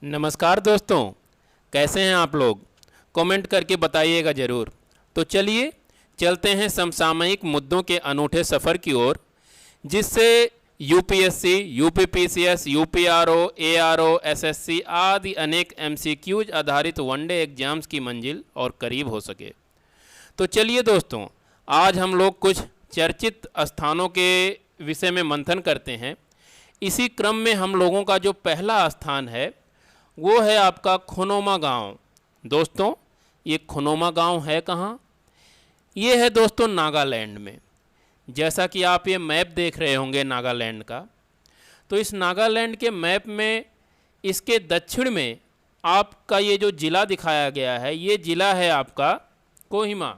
नमस्कार दोस्तों, कैसे हैं आप लोग? कमेंट करके बताइएगा ज़रूर। तो चलिए चलते हैं समसामयिक मुद्दों के अनूठे सफ़र की ओर, जिससे यूपीएससी, यूपीपीसीएस, यूपीआरओ, एआरओ, एसएससी आदि अनेक एमसीक्यूज आधारित वनडे एग्जाम्स की मंजिल और करीब हो सके। तो चलिए दोस्तों, आज हम लोग कुछ चर्चित स्थानों के विषय में मंथन करते हैं। इसी क्रम में हम लोगों का जो पहला स्थान है वो है आपका खुनोमा गांव। दोस्तों, ये खुनोमा गांव है कहाँ? ये है दोस्तों नागालैंड में। जैसा कि आप ये मैप देख रहे होंगे नागालैंड का, तो इस नागालैंड के मैप में इसके दक्षिण में आपका ये जो ज़िला दिखाया गया है, ये ज़िला है आपका कोहिमा।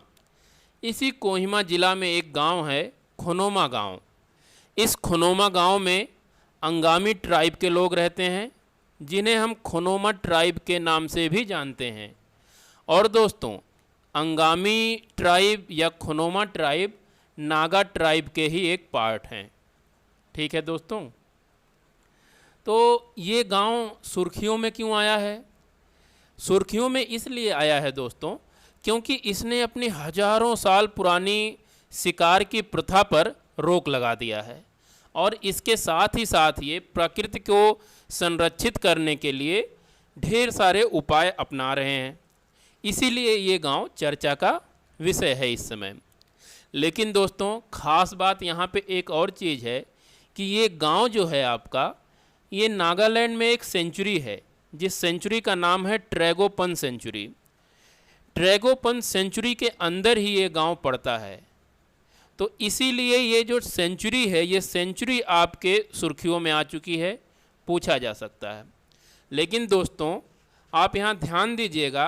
इसी कोहिमा ज़िला में एक गांव है खुनोमा गांव। इस खुनोमा गांव में अंगामी ट्राइब के लोग रहते हैं, जिन्हें हम खुनोमा ट्राइब के नाम से भी जानते हैं। और दोस्तों, अंगामी ट्राइब या खुनोमा ट्राइब नागा ट्राइब के ही एक पार्ट हैं। ठीक है दोस्तों, तो ये गांव सुर्खियों में क्यों आया है? सुर्खियों में इसलिए आया है दोस्तों, क्योंकि इसने अपनी हजारों साल पुरानी शिकार की प्रथा पर रोक लगा दिया है और इसके साथ ही साथ ये प्रकृति को संरक्षित करने के लिए ढेर सारे उपाय अपना रहे हैं। इसीलिए ये गांव चर्चा का विषय है इस समय। लेकिन दोस्तों, ख़ास बात यहाँ पे एक और चीज़ है कि ये गांव जो है आपका, ये नागालैंड में एक सेंचुरी है, जिस सेंचुरी का नाम है ट्रैगोपन सेंचुरी। ट्रैगोपन सेंचुरी के अंदर ही ये गांव पड़ता है। तो इसीलिए ये जो सेंचुरी है, ये सेंचुरी आपके सुर्खियों में आ चुकी है, पूछा जा सकता है। लेकिन दोस्तों, आप यहाँ ध्यान दीजिएगा,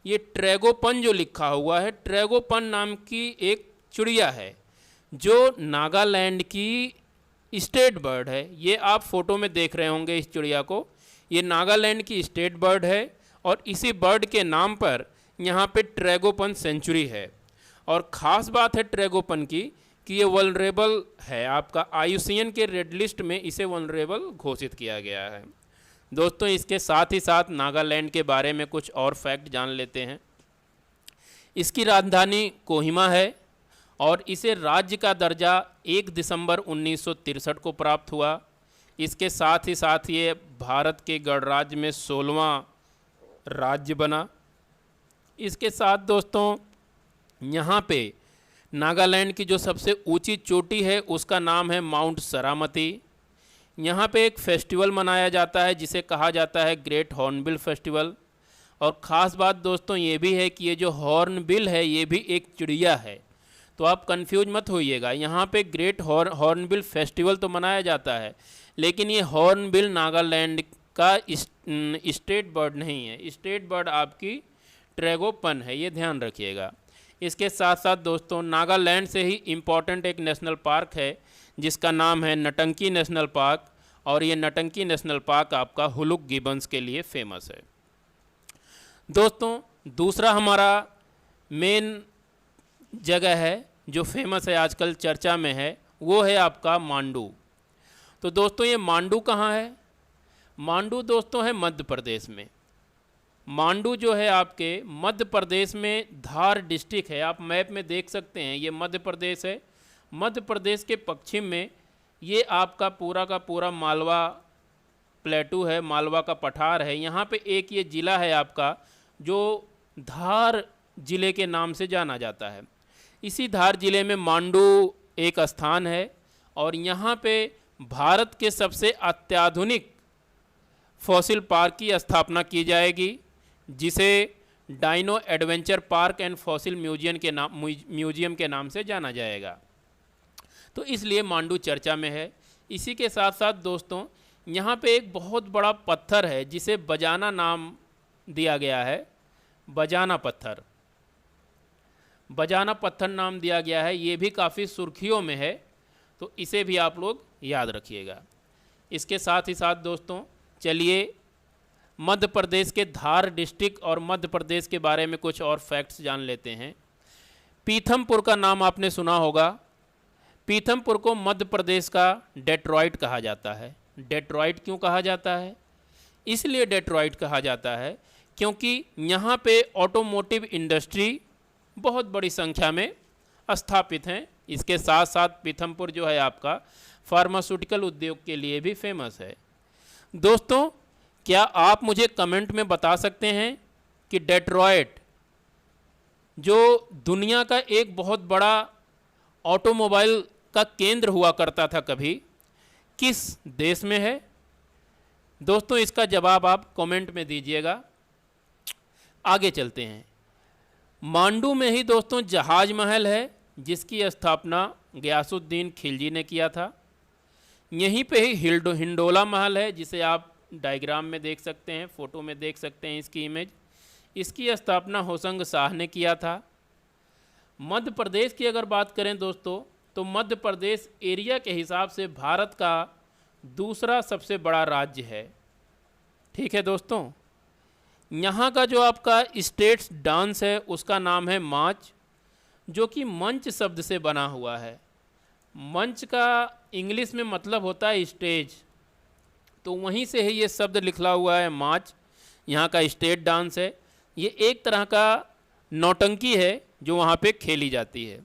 ये ट्रैगोपन जो लिखा हुआ है, ट्रैगोपन नाम की एक चिड़िया है जो नागालैंड की स्टेट बर्ड है। ये आप फोटो में देख रहे होंगे इस चिड़िया को। ये नागालैंड की स्टेट बर्ड है और इसी बर्ड के नाम पर यहाँ पे ट्रैगोपन सेंचुरी है। और ख़ास बात है ट्रैगोपन की कि ये वल्नरेबल है, आपका IUCN के रेड लिस्ट में इसे वल्नरेबल घोषित किया गया है। दोस्तों, इसके साथ ही साथ नागालैंड के बारे में कुछ और फैक्ट जान लेते हैं। इसकी राजधानी कोहिमा है और इसे राज्य का दर्जा 1 दिसंबर 1963 को प्राप्त हुआ। इसके साथ ही साथ ये भारत के गणराज्य में 16वां राज्य बना। इसके साथ दोस्तों, यहाँ पे नागालैंड की जो सबसे ऊंची चोटी है उसका नाम है माउंट सरामती। यहाँ पे एक फेस्टिवल मनाया जाता है जिसे कहा जाता है ग्रेट हॉर्नबिल फेस्टिवल। और ख़ास बात दोस्तों ये भी है कि ये जो हॉर्नबिल है ये भी एक चिड़िया है, तो आप कंफ्यूज मत होइएगा। यहाँ पे ग्रेट हॉर्नबिल फेस्टिवल तो मनाया जाता है, लेकिन ये हॉर्नबिल नागालैंड का स्टेट बर्ड नहीं है। स्टेट बर्ड आपकी ट्रैगोपन है, ये ध्यान रखिएगा। इसके साथ साथ दोस्तों, नागालैंड से ही इम्पॉर्टेंट एक नेशनल पार्क है जिसका नाम है नटंकी नेशनल पार्क, और ये नटंकी नेशनल पार्क आपका हुलुक गिबन्स के लिए फेमस है। दोस्तों, दूसरा हमारा मेन जगह है जो फेमस है, आजकल चर्चा में है, वो है आपका मांडू। तो दोस्तों, ये मांडू कहाँ है? मांडू दोस्तों है मध्य प्रदेश में। मांडू जो है आपके मध्य प्रदेश में धार डिस्ट्रिक्ट है। आप मैप में देख सकते हैं, ये मध्य प्रदेश है। मध्य प्रदेश के पश्चिम में ये आपका पूरा का पूरा मालवा प्लेटू है, मालवा का पठार है। यहाँ पे एक ये ज़िला है आपका जो धार ज़िले के नाम से जाना जाता है। इसी धार ज़िले में मांडू एक स्थान है और यहाँ पे भारत के सबसे अत्याधुनिक फॉसिल पार्क की स्थापना की जाएगी, जिसे dino adventure park and fossil museum के नाम से जाना जाएगा। तो इसलिए मांडू चर्चा में है। इसी के साथ साथ दोस्तों, यहाँ पे एक बहुत बड़ा पत्थर है जिसे बजाना नाम दिया गया है। बजाना पत्थर, बजाना पत्थर नाम दिया गया है। ये भी काफ़ी सुर्खियों में है, तो इसे भी आप लोग याद रखिएगा। इसके साथ ही साथ दोस्तों, चलिए मध्य प्रदेश के धार डिस्ट्रिक्ट और मध्य प्रदेश के बारे में कुछ और फैक्ट्स जान लेते हैं। पीथमपुर का नाम आपने सुना होगा। पीथमपुर को मध्य प्रदेश का डेट्रॉइट कहा जाता है। डेट्रॉइट क्यों कहा जाता है? इसलिए डेट्रॉइट कहा जाता है क्योंकि यहाँ पे ऑटोमोटिव इंडस्ट्री बहुत बड़ी संख्या में स्थापित हैं। इसके साथ साथ पीथमपुर जो है आपका फार्मास्यूटिकल उद्योग के लिए भी फेमस है। दोस्तों, क्या आप मुझे कमेंट में बता सकते हैं कि डेट्रॉइट जो दुनिया का एक बहुत बड़ा ऑटोमोबाइल का केंद्र हुआ करता था कभी, किस देश में है? दोस्तों, इसका जवाब आप कमेंट में दीजिएगा। आगे चलते हैं। मांडू में ही दोस्तों जहाज महल है, जिसकी स्थापना गयासुद्दीन खिलजी ने किया था। यहीं पे ही हिंडोला महल है, जिसे आप डायग्राम में देख सकते हैं, फ़ोटो में देख सकते हैं इसकी इमेज। इसकी स्थापना होशंग शाह ने किया था। मध्य प्रदेश की अगर बात करें दोस्तों, तो मध्य प्रदेश एरिया के हिसाब से भारत का दूसरा सबसे बड़ा राज्य है। ठीक है दोस्तों, यहाँ का जो आपका स्टेट्स डांस है उसका नाम है मार्च, जो कि मंच शब्द से बना हुआ है। मंच का इंग्लिश में मतलब होता है स्टेज, तो वहीं से ही ये शब्द लिखा हुआ है मार्च। यहाँ का स्टेट डांस है। ये एक तरह का नौटंकी है जो वहाँ पे खेली जाती है।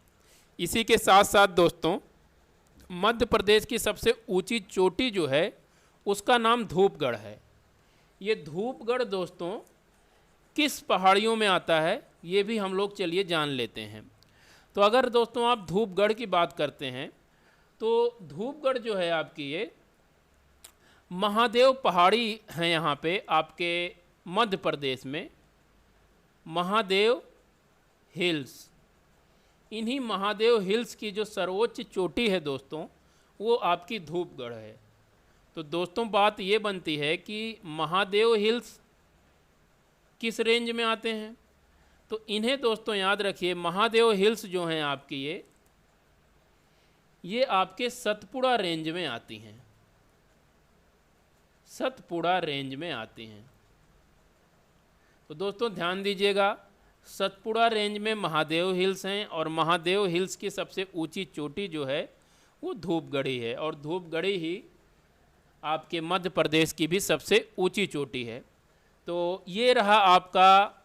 इसी के साथ साथ दोस्तों, मध्य प्रदेश की सबसे ऊंची चोटी जो है उसका नाम धूपगढ़ है। ये धूपगढ़ दोस्तों किस पहाड़ियों में आता है, ये भी हम लोग चलिए जान लेते हैं। तो अगर दोस्तों आप धूपगढ़ की बात करते हैं, तो धूपगढ़ जो है आपकी ये महादेव पहाड़ी है। यहाँ पे आपके मध्य प्रदेश में महादेव हिल्स, इन्हीं महादेव हिल्स की जो सर्वोच्च चोटी है दोस्तों, वो आपकी धूपगढ़ है। तो दोस्तों बात ये बनती है कि महादेव हिल्स किस रेंज में आते हैं, तो इन्हें दोस्तों याद रखिए। महादेव हिल्स जो हैं आपकी ये आपके सतपुड़ा रेंज में आती हैं, सतपुड़ा रेंज में आती हैं। तो दोस्तों ध्यान दीजिएगा, सतपुड़ा रेंज में महादेव हिल्स हैं और महादेव हिल्स की सबसे ऊंची चोटी जो है वो धूपगढ़ी है, और धूपगढ़ी ही आपके मध्य प्रदेश की भी सबसे ऊंची चोटी है। तो ये रहा आपका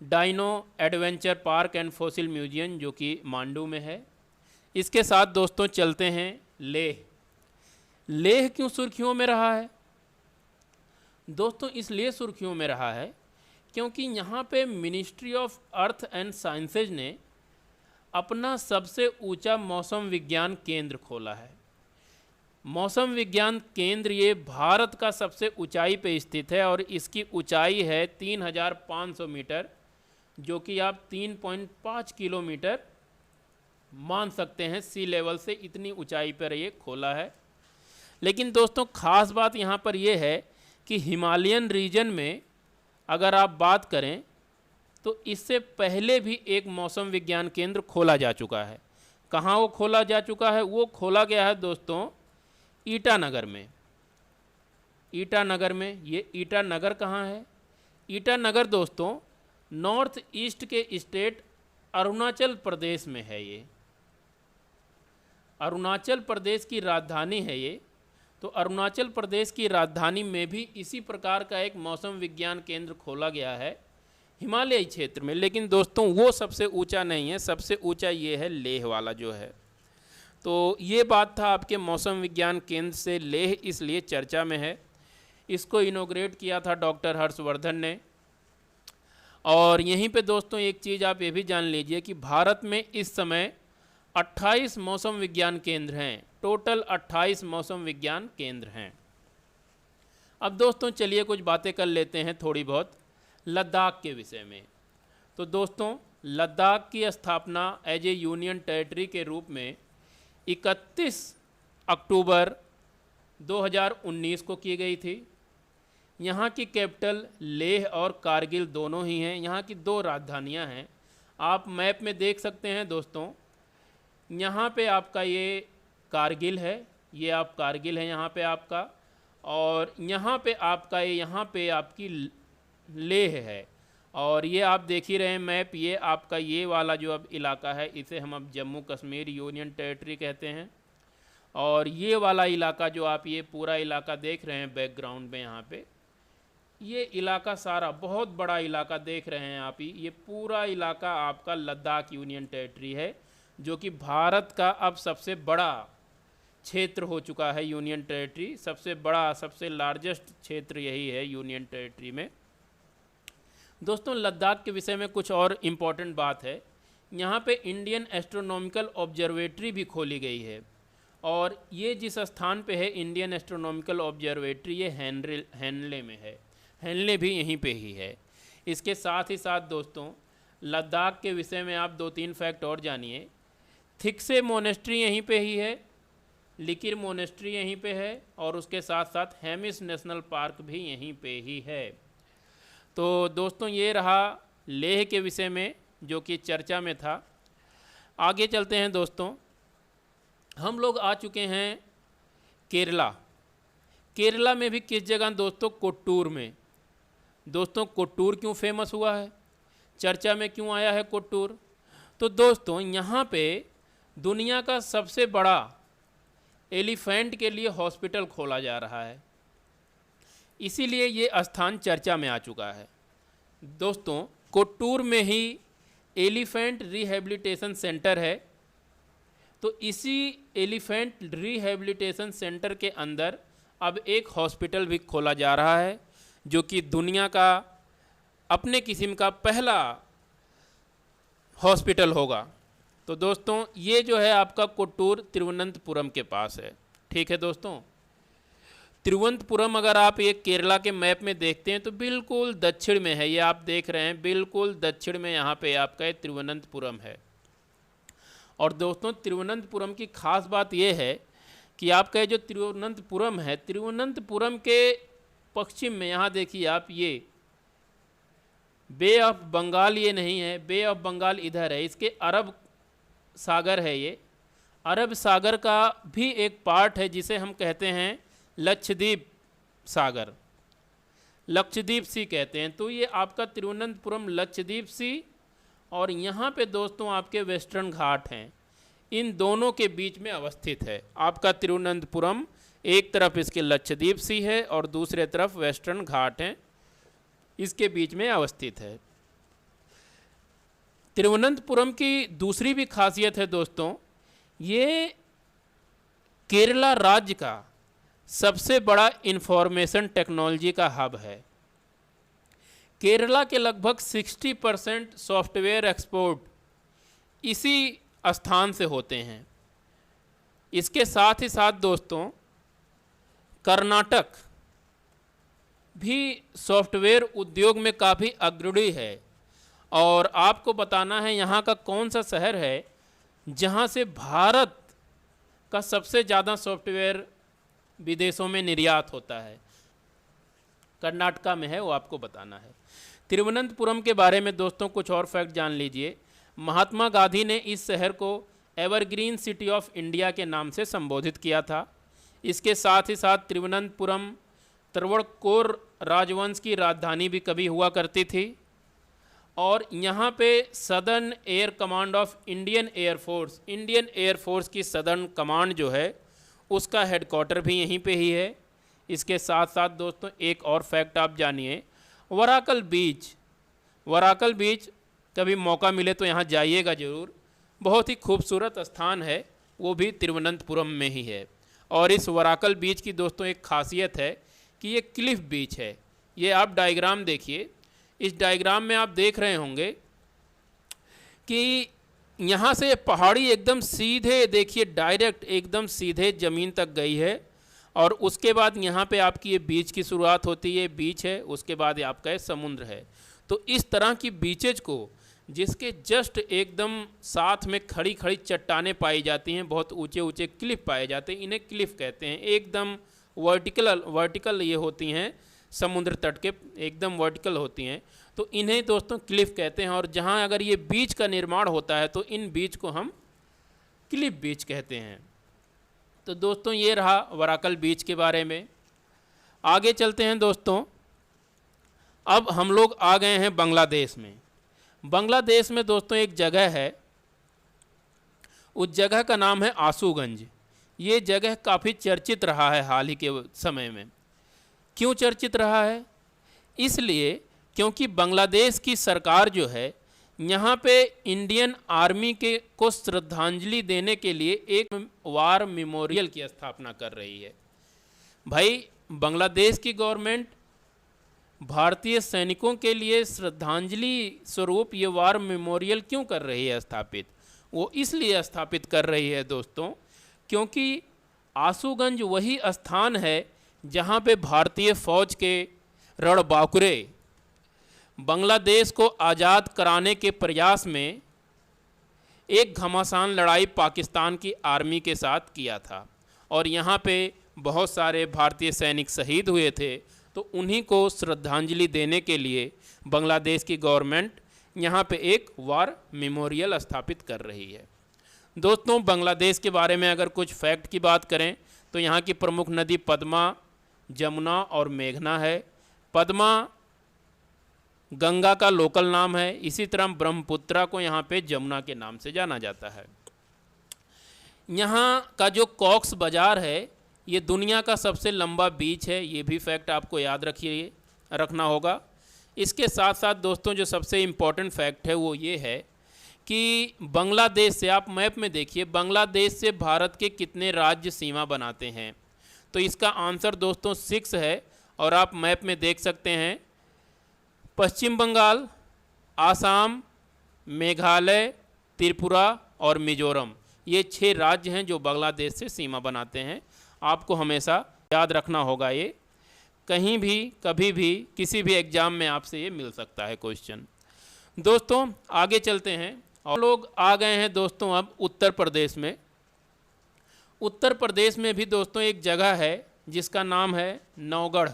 dino adventure park and fossil museum, जो कि मांडू में है। इसके साथ दोस्तों चलते हैं लेह। लेह क्यों सुर्खियों में रहा है दोस्तों? इसलिए सुर्खियों में रहा है क्योंकि यहाँ पे ministry of earth and sciences ने अपना सबसे ऊंचा मौसम विज्ञान केंद्र खोला है। मौसम विज्ञान केंद्र ये भारत का सबसे ऊंचाई पे स्थित है और इसकी ऊंचाई है 3500 मीटर, जो कि आप 3.5 किलोमीटर मान सकते हैं सी लेवल से। इतनी ऊंचाई पर ये खोला है। लेकिन दोस्तों ख़ास बात यहाँ पर यह है कि हिमालयन रीजन में अगर आप बात करें तो इससे पहले भी एक मौसम विज्ञान केंद्र खोला जा चुका है। कहाँ वो खोला जा चुका है? वो खोला गया है दोस्तों ईटानगर में। ईटानगर में, ये ईटानगर कहाँ है? ईटानगर दोस्तों नॉर्थ ईस्ट के स्टेट अरुणाचल प्रदेश में है। ये अरुणाचल प्रदेश की राजधानी है ये। तो अरुणाचल प्रदेश की राजधानी में भी इसी प्रकार का एक मौसम विज्ञान केंद्र खोला गया है हिमालयी क्षेत्र में। लेकिन दोस्तों वो सबसे ऊंचा नहीं है, सबसे ऊंचा ये है लेह वाला जो है। तो ये बात था आपके मौसम विज्ञान केंद्र से। लेह इसलिए चर्चा में है। इसको इनॉग्रेट किया था डॉक्टर हर्षवर्धन ने। और यहीं पे दोस्तों एक चीज़ आप ये भी जान लीजिए कि भारत में इस समय 28 मौसम विज्ञान केंद्र हैं। टोटल 28 मौसम विज्ञान केंद्र हैं। अब दोस्तों चलिए कुछ बातें कर लेते हैं थोड़ी बहुत लद्दाख के विषय में। तो दोस्तों लद्दाख की स्थापना एज ए यूनियन टेरिटरी के रूप में 31 अक्टूबर 2019 को की गई थी। यहाँ की कैपिटल लेह और कारगिल दोनों ही हैं। यहाँ की दो राजधानियाँ हैं। आप मैप में देख सकते हैं दोस्तों, यहाँ पे आपका ये कारगिल है, ये आप कारगिल है यहाँ पे आपका, और यहाँ पे आपका ये यहाँ पे आपकी लेह है। और ये आप देख ही रहे हैं मैप, ये आपका ये वाला जो अब इलाका है इसे हम अब जम्मू कश्मीर यूनियन टेरिटरी कहते हैं। और ये वाला इलाका जो आप ये पूरा इलाका देख रहे हैं बैकग्राउंड में यहाँ पे, ये इलाका सारा बहुत बड़ा इलाका देख रहे हैं आप ही, ये पूरा इलाका आपका लद्दाख यूनियन टेरिटरी है, जो कि भारत का अब सबसे बड़ा क्षेत्र हो चुका है। यूनियन टेरिटरी सबसे बड़ा, सबसे लार्जेस्ट क्षेत्र यही है यूनियन टेरिटरी में। दोस्तों लद्दाख के विषय में कुछ और इम्पॉर्टेंट बात है, यहाँ पे इंडियन एस्ट्रोनॉमिकल ऑब्जर्वेटरी भी खोली गई है, और ये जिस स्थान पे है इंडियन एस्ट्रोनॉमिकल ऑब्जर्वेटरी, ये हैनले में है, हैनले भी यहीं पे ही है। इसके साथ ही साथ दोस्तों लद्दाख के विषय में आप 2-3 फैक्ट और जानिए। थिक्से मोनेस्ट्री यहीं पे ही है, लिकिर मोनेस्ट्री यहीं पे है, और उसके साथ साथ हेमिस नेशनल पार्क भी यहीं पे ही है। तो दोस्तों ये रहा लेह के विषय में जो कि चर्चा में था। आगे चलते हैं दोस्तों, हम लोग आ चुके हैं केरला। केरला में भी किस जगह दोस्तों? कोट्टूर में। दोस्तों कोट्टूर क्यों फेमस हुआ है, चर्चा में क्यों आया है कोट्टूर? तो दोस्तों यहाँ पे दुनिया का सबसे बड़ा एलिफेंट के लिए हॉस्पिटल खोला जा रहा है, इसीलिए ये स्थान चर्चा में आ चुका है। दोस्तों कोट्टूर में ही एलिफेंट रिहैबिलिटेशन सेंटर है, तो इसी एलिफेंट रिहैबिलिटेशन सेंटर के अंदर अब एक हॉस्पिटल भी खोला जा रहा है, जो कि दुनिया का अपने किस्म का पहला हॉस्पिटल होगा। तो दोस्तों ये जो है आपका कोट्टूर तिरुवनंतपुरम के पास है। ठीक है दोस्तों, तिरुवनंतपुरम अगर आप ये केरला के मैप में देखते हैं तो बिल्कुल दक्षिण में है, ये आप देख रहे हैं बिल्कुल दक्षिण में यहाँ पे आपका तिरुवनंतपुरम है। और दोस्तों तिरुवनंतपुरम की खास बात ये है कि आपका जो तिरुवनंतपुरम है, तिरुवनंतपुरम के पश्चिम में यहाँ देखिए आप, ये बे ऑफ बंगाल ये नहीं है, बे ऑफ बंगाल इधर है, इसके अरब सागर है, ये अरब सागर का भी एक पार्ट है जिसे हम कहते हैं लक्षद्वीप सागर, लक्षद्वीप सी कहते हैं। तो ये आपका तिरुवनंतपुरम लक्षद्वीप सी, और यहाँ पे दोस्तों आपके वेस्टर्न घाट हैं, इन दोनों के बीच में अवस्थित है आपका तिरुवनंतपुरम। एक तरफ इसके लक्षद्वीप सी है और दूसरे तरफ वेस्टर्न घाट हैं, इसके बीच में अवस्थित है। तिरुवनंतपुरम की दूसरी भी खासियत है दोस्तों, ये केरला राज्य का सबसे बड़ा इंफॉर्मेशन टेक्नोलॉजी का हब है। केरला के लगभग 60% सॉफ्टवेयर एक्सपोर्ट इसी स्थान से होते हैं। इसके साथ ही साथ दोस्तों कर्नाटक भी सॉफ्टवेयर उद्योग में काफ़ी अग्रणी है, और आपको बताना है यहाँ का कौन सा शहर है जहाँ से भारत का सबसे ज़्यादा सॉफ्टवेयर विदेशों में निर्यात होता है, कर्नाटका में है, वो आपको बताना है। तिरुवनंतपुरम के बारे में दोस्तों कुछ और फैक्ट जान लीजिए। महात्मा गांधी ने इस शहर को एवरग्रीन सिटी ऑफ इंडिया के नाम से संबोधित किया था। इसके साथ ही साथ तिरुवनंतपुरम त्रवणकोर राजवंश की राजधानी भी कभी हुआ करती थी, और यहाँ पे southern air command of Indian air force, Indian air force की सदर्न कमांड जो है उसका हेडक्वार्टर भी यहीं पे ही है। इसके साथ साथ दोस्तों एक और फैक्ट आप जानिए, वराकल बीच, वराकल बीच कभी मौका मिले तो यहाँ जाइएगा ज़रूर, बहुत ही खूबसूरत स्थान है, वो भी तिरुवनंतपुरम में ही है। और इस वराकल बीच की दोस्तों एक खासियत है कि ये क्लिफ बीच है। ये आप डायग्राम देखिए, इस डायग्राम में आप देख रहे होंगे कि यहाँ से पहाड़ी एकदम सीधे देखिए, डायरेक्ट एकदम सीधे ज़मीन तक गई है, और उसके बाद यहाँ पे आपकी ये बीच की शुरुआत होती है, बीच है, उसके बाद आपका ये समुद्र है। तो इस तरह की बीचेज को जिसके जस्ट एकदम साथ में खड़ी खड़ी चट्टानें पाई जाती हैं, बहुत ऊंचे ऊंचे क्लिफ पाए जाते हैं, इन्हें क्लिफ कहते हैं। एकदम वर्टिकल ये होती हैं, समुद्र तट के एकदम वर्टिकल होती हैं, तो इन्हें दोस्तों क्लिफ कहते हैं। और जहाँ अगर ये बीच का निर्माण होता है तो इन बीच को हम क्लिफ बीच कहते हैं। तो दोस्तों ये रहा वराकल बीच के बारे में। आगे चलते हैं दोस्तों, अब हम लोग आ गए हैं बांग्लादेश में। बांग्लादेश में दोस्तों एक जगह है, उस जगह का नाम है आसूगंज। ये जगह काफ़ी चर्चित रहा है हाल ही के समय में। क्यों चर्चित रहा है? इसलिए क्योंकि बांग्लादेश की सरकार जो है यहाँ पे इंडियन आर्मी के को श्रद्धांजलि देने के लिए एक वार मेमोरियल की स्थापना कर रही है। भाई बांग्लादेश की गवर्नमेंट भारतीय सैनिकों के लिए श्रद्धांजलि स्वरूप ये वार मेमोरियल क्यों कर रही है स्थापित? वो इसलिए स्थापित कर रही है दोस्तों क्योंकि आसूगंज वही स्थान है जहाँ पे भारतीय फौज के रणबांकुरे बांग्लादेश को आज़ाद कराने के प्रयास में एक घमासान लड़ाई पाकिस्तान की आर्मी के साथ किया था और यहाँ पे बहुत सारे भारतीय सैनिक शहीद हुए थे। तो उन्हीं को श्रद्धांजलि देने के लिए बांग्लादेश की गवर्नमेंट यहाँ पे एक वार मेमोरियल स्थापित कर रही है। दोस्तों बांग्लादेश के बारे में अगर कुछ फैक्ट की बात करें तो यहाँ की प्रमुख नदी पद्मा, जमुना और मेघना है। पद्मा गंगा का लोकल नाम है, इसी तरह ब्रह्मपुत्रा को यहाँ पे जमुना के नाम से जाना जाता है। यहाँ का जो कॉक्स बाज़ार है ये दुनिया का सबसे लंबा बीच है, ये भी फैक्ट आपको याद रखना होगा। इसके साथ साथ दोस्तों जो सबसे इम्पॉर्टेंट फैक्ट है वो ये है कि बांग्लादेश से, आप मैप में देखिए, बांग्लादेश से भारत के कितने राज्य सीमा बनाते हैं। तो इसका आंसर दोस्तों 6 है और आप मैप में देख सकते हैं पश्चिम बंगाल, आसाम, मेघालय, त्रिपुरा और मिजोरम, ये 6 राज्य हैं जो बांग्लादेश से सीमा बनाते हैं। आपको हमेशा याद रखना होगा, ये कहीं भी कभी भी किसी भी एग्ज़ाम में आपसे ये मिल सकता है क्वेश्चन। दोस्तों आगे चलते हैं और लोग आ गए हैं दोस्तों अब उत्तर प्रदेश में। उत्तर प्रदेश में भी दोस्तों एक जगह है जिसका नाम है नौगढ़।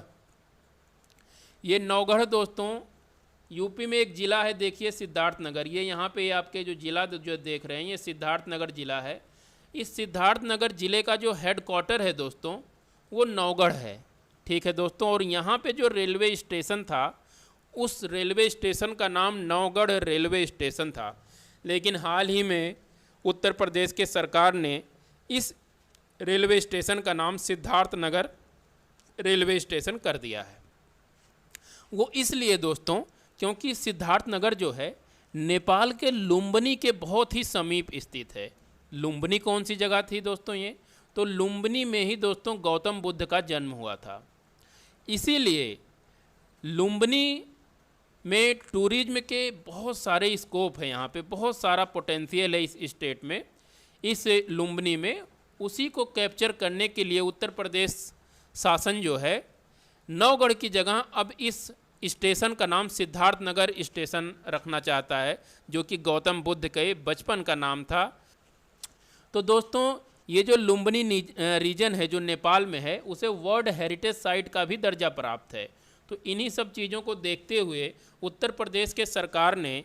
ये नौगढ़ दोस्तों यूपी में एक ज़िला है, देखिए सिद्धार्थनगर। ये यहाँ पे आपके जो ज़िला जो देख रहे हैं ये सिद्धार्थनगर ज़िला है। इस सिद्धार्थनगर ज़िले का जो हेडक्वार्टर है दोस्तों वो नौगढ़ है, ठीक है दोस्तों। और यहाँ पे जो रेलवे स्टेशन था उस रेलवे स्टेशन का नाम नौगढ़ रेलवे स्टेशन था, लेकिन हाल ही में उत्तर प्रदेश के सरकार ने इस रेलवे स्टेशन का नाम सिद्धार्थनगर रेलवे स्टेशन कर दिया है। वो इसलिए दोस्तों क्योंकि सिद्धार्थनगर जो है नेपाल के लुम्बिनी के बहुत ही समीप स्थित है। लुम्बिनी कौन सी जगह थी दोस्तों? ये तो लुम्बिनी में ही दोस्तों गौतम बुद्ध का जन्म हुआ था। इसीलिए लुम्बिनी में टूरिज्म के बहुत सारे स्कोप है, यहाँ पे बहुत सारा पोटेंशियल है इस स्टेट में, इस लुम्बिनी में। उसी को कैप्चर करने के लिए उत्तर प्रदेश शासन जो है नौगढ़ की जगह अब इस स्टेशन का नाम सिद्धार्थनगर स्टेशन रखना चाहता है, जो कि गौतम बुद्ध के बचपन का नाम था। तो दोस्तों ये जो लुम्बिनी रीजन है जो नेपाल में है उसे वर्ल्ड हेरिटेज साइट का भी दर्जा प्राप्त है। तो इन्हीं सब चीज़ों को देखते हुए उत्तर प्रदेश के सरकार ने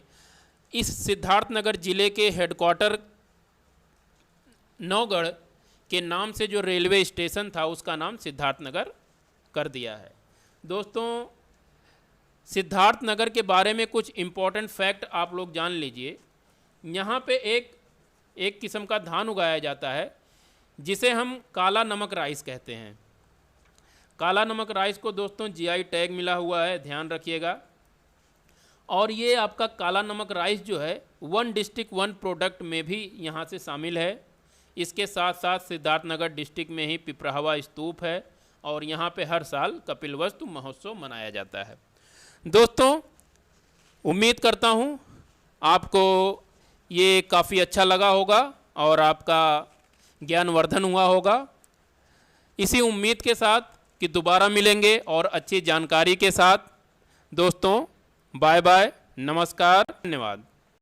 इस सिद्धार्थनगर ज़िले के हेडक्वार्टर नौगढ़ के नाम से जो रेलवे स्टेशन था उसका नाम सिद्धार्थनगर कर दिया है। दोस्तों सिद्धार्थनगर के बारे में कुछ इम्पोर्टेंट फैक्ट आप लोग जान लीजिए। यहाँ पे एक किस्म का धान उगाया जाता है जिसे हम काला नमक राइस कहते हैं। काला नमक राइस को दोस्तों जीआई टैग मिला हुआ है, ध्यान रखिएगा। और ये आपका काला नमक राइस जो है 1 डिस्ट्रिक्ट 1 प्रोडक्ट में भी यहाँ से शामिल है। इसके साथ साथ सिद्धार्थनगर डिस्ट्रिक्ट में ही पिपराहवा स्तूप है और यहाँ पे हर साल कपिलवस्तु महोत्सव मनाया जाता है। दोस्तों उम्मीद करता हूँ आपको ये काफ़ी अच्छा लगा होगा और आपका ज्ञानवर्धन हुआ होगा। इसी उम्मीद के साथ कि दोबारा मिलेंगे और अच्छी जानकारी के साथ। दोस्तों बाय बाय, नमस्कार, धन्यवाद।